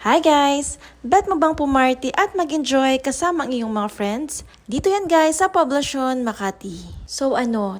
Hi guys! Bet mo bang pumarty at mag-enjoy kasama ang iyong mga friends? Dito yan guys sa Poblacion, Makati. So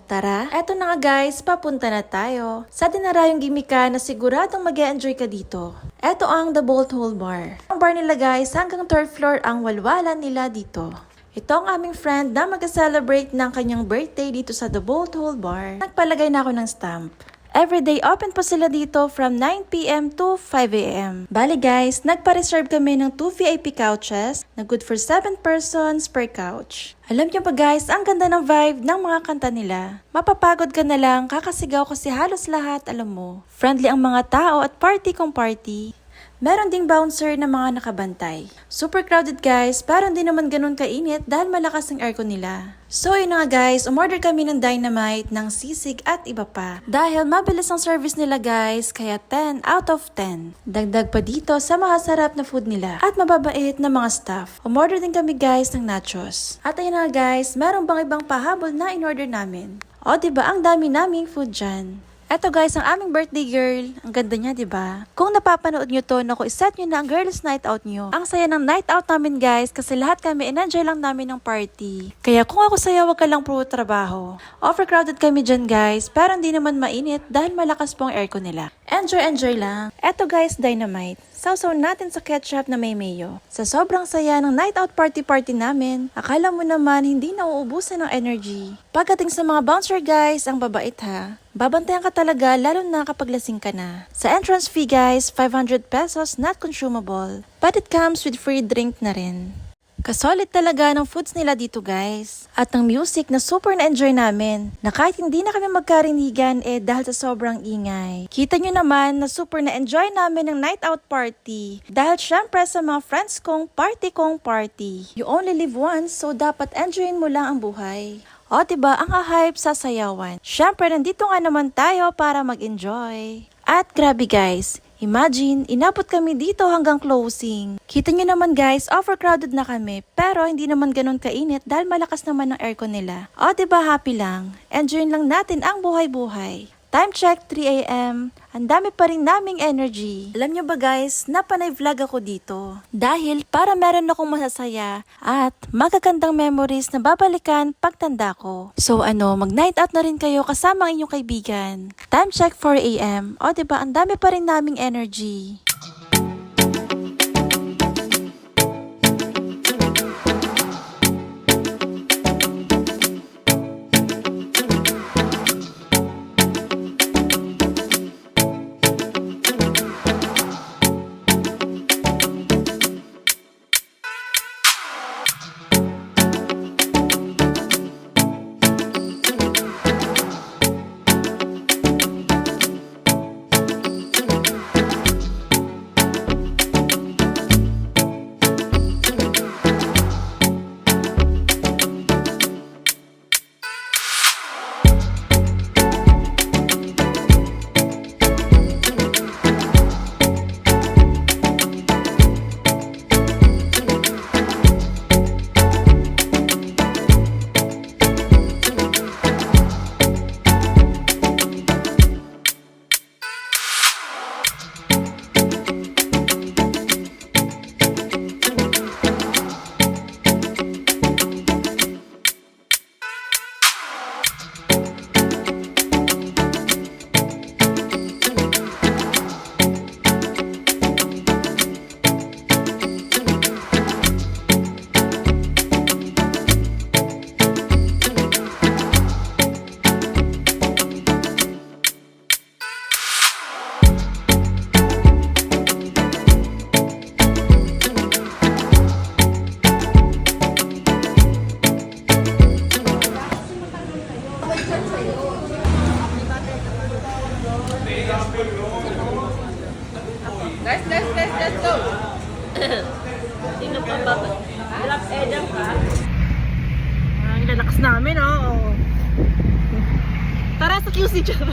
tara? Eto na nga guys, papunta na tayo sa dinarayong gimika na siguradong mag-enjoy ka dito. Eto ang The Bolt Hole Bar. Ang bar nila guys hanggang 3rd floor ang walwalan nila dito. Ito ang aming friend na mag-celebrate ng kanyang birthday dito sa The Bolt Hole Bar. Nagpalagay na ako ng stamp. Everyday open po sila dito from 9 p.m. to 5 a.m. Bali guys, nagpa-reserve kami ng 2 VIP couches na good for 7 persons per couch. Alam niyo ba guys, ang ganda ng vibe ng mga kanta nila. Mapapagod ka na lang, kakasigaw kasi halos lahat alam mo. Friendly ang mga tao at party kung party. Meron ding bouncer na mga nakabantay. Super crowded guys, pero hindi naman ganun kainit dahil malakas ang aircon nila. So yun nga guys, umorder kami ng dynamite, ng sisig at iba pa. Dahil mabilis ang service nila guys, kaya 10 out of 10. Dagdag pa dito sa masarap na food nila at mababait na mga staff. Umorder din kami guys ng nachos. At ayun nga guys, meron bang ibang pahabol na in-order namin? O diba ang dami naming food dyan. Eto guys, ang aming birthday girl. Ang ganda niya, 'di ba? Kung napapanood niyo 'to, naku, iset niyo na ang girls night out niyo. Ang saya ng night out namin guys kasi lahat kami in-enjoy lang namin ng party. Kaya kung ako sa'yo, wag ka lang puro trabaho. Overcrowded kami dyan guys, pero hindi naman mainit dahil malakas po ang aircon nila. Enjoy lang. Eto guys, dynamite. Sausaw natin sa ketchup na may mayo. Sa sobrang saya ng night out party namin, akala mo naman hindi nauubusan ng energy. Pagdating sa mga bouncer guys, ang babait ha. Babantayan ka talaga lalo na kapag lasing ka na. Sa entrance fee guys, 500 pesos not consumable. But it comes with free drink na rin. Kasolid talaga ng foods nila dito guys. At ng music na super na-enjoy namin. Na kahit hindi na kami magkarinigan dahil sa sobrang ingay. Kita nyo naman na super na-enjoy namin ng night out party. Dahil syempre sa mga friends kong party. You only live once so dapat enjoyin mo lang ang buhay. O diba ang hype sa sayawan. Syempre nandito nga naman tayo para mag-enjoy. At grabe guys. Imagine, inabot kami dito hanggang closing. Kita nyo naman guys, overcrowded na kami. Pero hindi naman ganun kainit dahil malakas naman ang aircon nila. O diba happy lang? Enjoyin lang natin ang buhay-buhay. Time check 3 a.m. Ang dami pa rin naming energy. Alam nyo ba guys, napanay vlog ako dito. Dahil para meron akong masasaya at magagandang memories na babalikan pagtanda ko. So mag night out na rin kayo kasama ang inyong kaibigan. Time check 4 a.m. O diba, ang dami pa rin naming energy. Let's go! Sino pa ba? Black Adam ka? Ang lalakas namin Tara sa QC dyan.